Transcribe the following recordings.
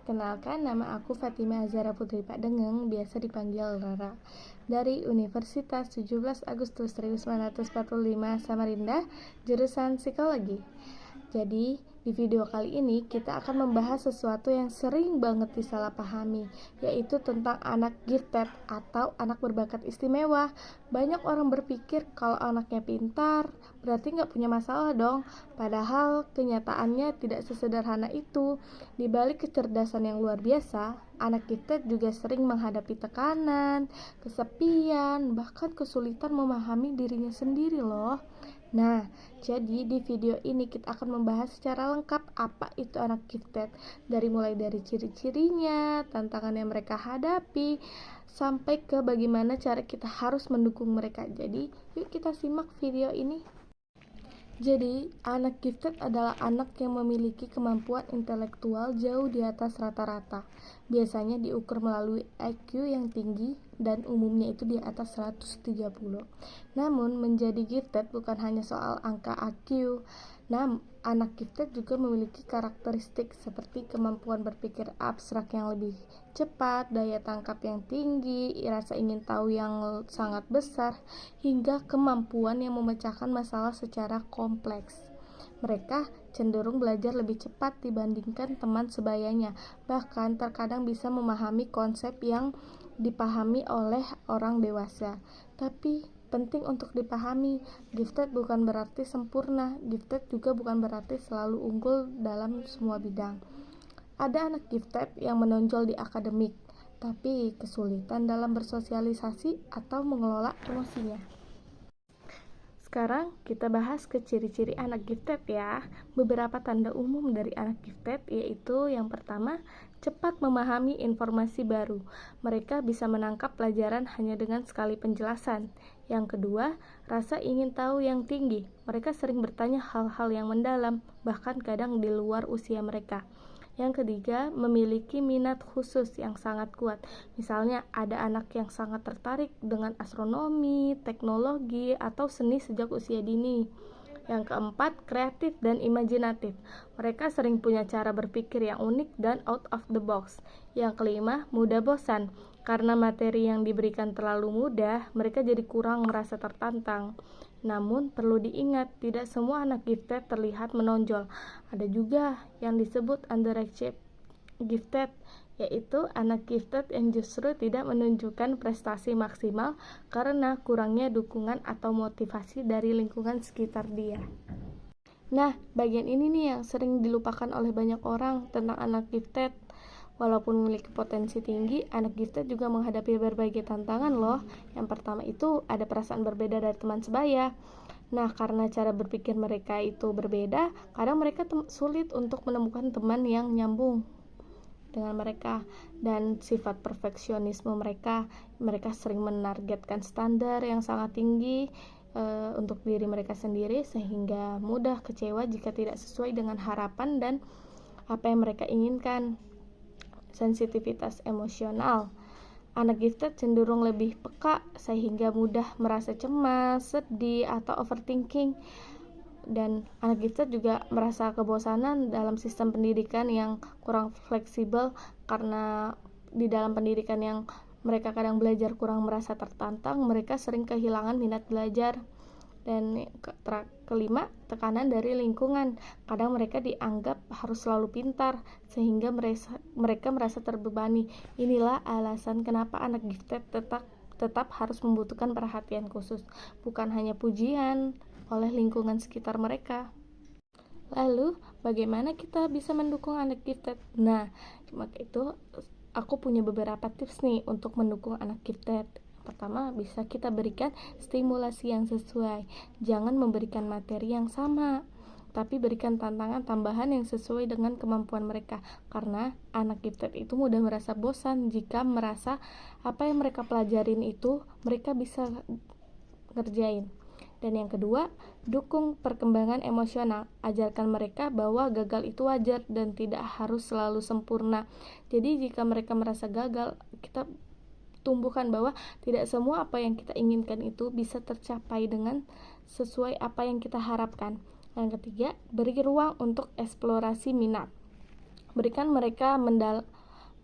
Perkenalkan, nama aku Fatima Azhara Putri Pak Dengeng, biasa dipanggil Rara, dari Universitas 17 Agustus 1945 Samarinda, jurusan Psikologi. Jadi, di video kali ini kita akan membahas sesuatu yang sering banget disalahpahami, yaitu tentang anak gifted atau anak berbakat istimewa. Banyak orang berpikir kalau anaknya pintar, berarti nggak punya masalah dong. Padahal kenyataannya tidak sesederhana itu. Di balik kecerdasan yang luar biasa, anak gifted juga sering menghadapi tekanan, kesepian, bahkan kesulitan memahami dirinya sendiri loh. Nah, jadi di video ini kita akan membahas secara lengkap apa itu anak gifted, mulai dari ciri-cirinya, tantangan yang mereka hadapi, sampai ke bagaimana cara kita harus mendukung mereka. Jadi, yuk kita simak video ini. Jadi, anak gifted adalah anak yang memiliki kemampuan intelektual jauh di atas rata-rata. Biasanya diukur melalui IQ yang tinggi dan umumnya itu di atas 130. Namun, menjadi gifted bukan hanya soal angka IQ. Anak gifted juga memiliki karakteristik seperti kemampuan berpikir abstrak yang lebih cepat, daya tangkap yang tinggi, rasa ingin tahu yang sangat besar, hingga kemampuan yang memecahkan masalah secara kompleks. Mereka cenderung belajar lebih cepat dibandingkan teman sebayanya, bahkan terkadang bisa memahami konsep yang dipahami oleh orang dewasa. Tapi penting untuk dipahami, gifted bukan berarti sempurna, gifted juga bukan berarti selalu unggul dalam semua bidang. Ada anak gifted yang menonjol di akademik, tapi kesulitan dalam bersosialisasi atau mengelola emosinya. Sekarang kita bahas ke ciri-ciri anak gifted ya. Beberapa tanda umum dari anak gifted yaitu yang pertama, cepat memahami informasi baru. Mereka bisa menangkap pelajaran hanya dengan sekali penjelasan. Yang kedua, rasa ingin tahu yang tinggi. Mereka sering bertanya hal-hal yang mendalam, bahkan kadang di luar usia mereka. Yang ketiga, memiliki minat khusus yang sangat kuat. Misalnya, ada anak yang sangat tertarik dengan astronomi, teknologi, atau seni sejak usia dini. Yang keempat, kreatif dan imajinatif. Mereka sering punya cara berpikir yang unik dan out of the box. Yang kelima, mudah bosan. Karena materi yang diberikan terlalu mudah, mereka jadi kurang merasa tertantang. Namun, perlu diingat, tidak semua anak gifted terlihat menonjol. Ada juga yang disebut underachieved gifted, yaitu anak gifted yang justru tidak menunjukkan prestasi maksimal karena kurangnya dukungan atau motivasi dari lingkungan sekitar dia. Nah, bagian ini nih yang sering dilupakan oleh banyak orang tentang anak gifted. Walaupun memiliki potensi tinggi, anak gifted juga menghadapi berbagai tantangan loh. Yang pertama itu ada perasaan berbeda dari teman sebaya. Nah, karena cara berpikir mereka itu berbeda, kadang mereka sulit untuk menemukan teman yang nyambung dengan mereka. Dan sifat perfeksionisme mereka sering menargetkan standar yang sangat tinggi untuk diri mereka sendiri, sehingga mudah kecewa jika tidak sesuai dengan harapan dan apa yang mereka inginkan. Sensitivitas emosional. Anak gifted cenderung lebih peka sehingga mudah merasa cemas, sedih, atau overthinking. Dan anak gifted juga merasa kebosanan dalam sistem pendidikan yang kurang fleksibel karena di dalam pendidikan yang mereka kadang belajar kurang merasa tertantang, mereka sering kehilangan minat belajar. Dan kelima, tekanan dari lingkungan. Kadang mereka dianggap harus selalu pintar sehingga mereka merasa terbebani. Inilah alasan kenapa anak gifted tetap harus membutuhkan perhatian khusus, bukan hanya pujian oleh lingkungan sekitar mereka. Lalu, bagaimana kita bisa mendukung anak gifted? Nah, maka itu aku punya beberapa tips nih untuk mendukung anak gifted. Pertama, bisa kita berikan stimulasi yang sesuai. Jangan memberikan materi yang sama, tapi berikan tantangan tambahan yang sesuai dengan kemampuan mereka. Karena anak gifted itu mudah merasa bosan jika merasa apa yang mereka pelajarin itu mereka bisa ngerjain. Dan yang kedua, dukung perkembangan emosional. Ajarkan mereka bahwa gagal itu wajar dan tidak harus selalu sempurna. Jadi jika mereka merasa gagal, kita tumbuhkan bahwa tidak semua apa yang kita inginkan itu bisa tercapai dengan sesuai apa yang kita harapkan. Yang ketiga, beri ruang untuk eksplorasi minat. Berikan mereka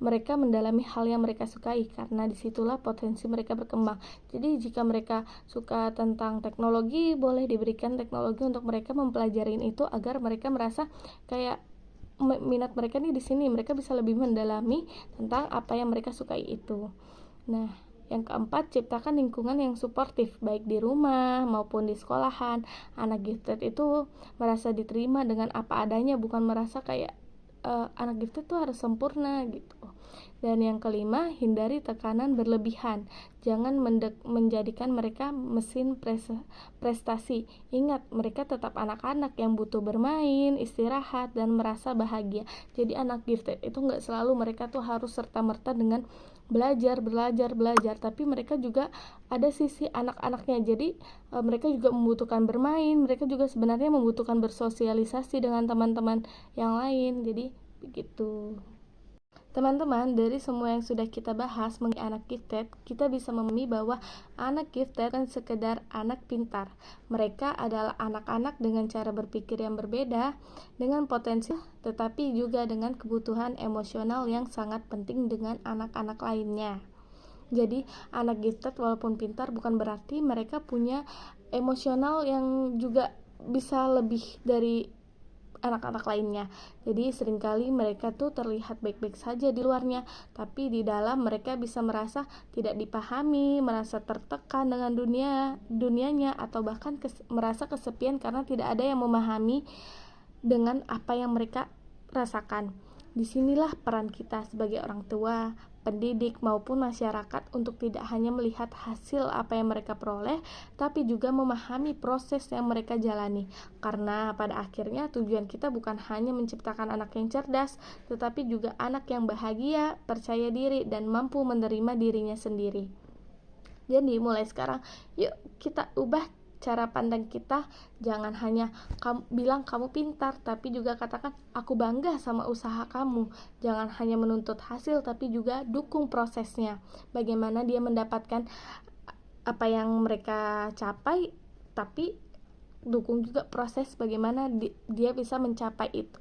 mereka mendalami hal yang mereka sukai, karena disitulah potensi mereka berkembang. Jadi jika mereka suka tentang teknologi, boleh diberikan teknologi untuk mereka mempelajarin itu agar mereka merasa kayak minat mereka nih di sini, mereka bisa lebih mendalami tentang apa yang mereka sukai itu. Nah, yang keempat, ciptakan lingkungan yang suportif, baik di rumah maupun di sekolahan. Anak gifted itu merasa diterima dengan apa adanya, bukan merasa kayak anak gifted tuh harus sempurna gitu. Dan yang kelima, hindari tekanan berlebihan. Jangan menjadikan mereka mesin prestasi. Ingat, mereka tetap anak-anak yang butuh bermain, istirahat, dan merasa bahagia. Jadi anak gifted itu nggak selalu mereka tuh harus serta-merta dengan belajar, tapi mereka juga ada sisi anak-anaknya. Jadi mereka juga membutuhkan bermain, mereka juga sebenarnya membutuhkan bersosialisasi dengan teman-teman yang lain. Jadi begitu. Teman-teman, dari semua yang sudah kita bahas mengenai anak gifted, kita bisa memahami bahwa anak gifted bukan sekedar anak pintar. Mereka adalah anak-anak dengan cara berpikir yang berbeda, dengan potensi, tetapi juga dengan kebutuhan emosional yang sangat penting dengan anak-anak lainnya. Jadi, anak gifted walaupun pintar bukan berarti mereka punya emosional yang juga bisa lebih dari anak-anak lainnya. Jadi seringkali mereka tuh terlihat baik-baik saja di luarnya, tapi di dalam mereka bisa merasa tidak dipahami, merasa tertekan dengan dunianya, atau bahkan merasa kesepian karena tidak ada yang memahami dengan apa yang mereka rasakan. Disinilah peran kita sebagai orang tua, pendidik maupun masyarakat untuk tidak hanya melihat hasil apa yang mereka peroleh, tapi juga memahami proses yang mereka jalani. Karena pada akhirnya tujuan kita bukan hanya menciptakan anak yang cerdas, tetapi juga anak yang bahagia, percaya diri, dan mampu menerima dirinya sendiri. Jadi mulai sekarang, yuk kita ubah cara pandang kita. Jangan hanya bilang kamu pintar, tapi juga katakan aku bangga sama usaha kamu. Jangan hanya menuntut hasil, tapi juga dukung prosesnya. Bagaimana dia mendapatkan apa yang mereka capai, tapi dukung juga proses bagaimana dia bisa mencapai itu.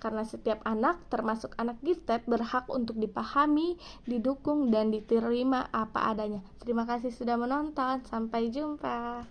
Karena setiap anak, termasuk anak gifted, berhak untuk dipahami, didukung, dan diterima apa adanya. Terima kasih sudah menonton. Sampai jumpa.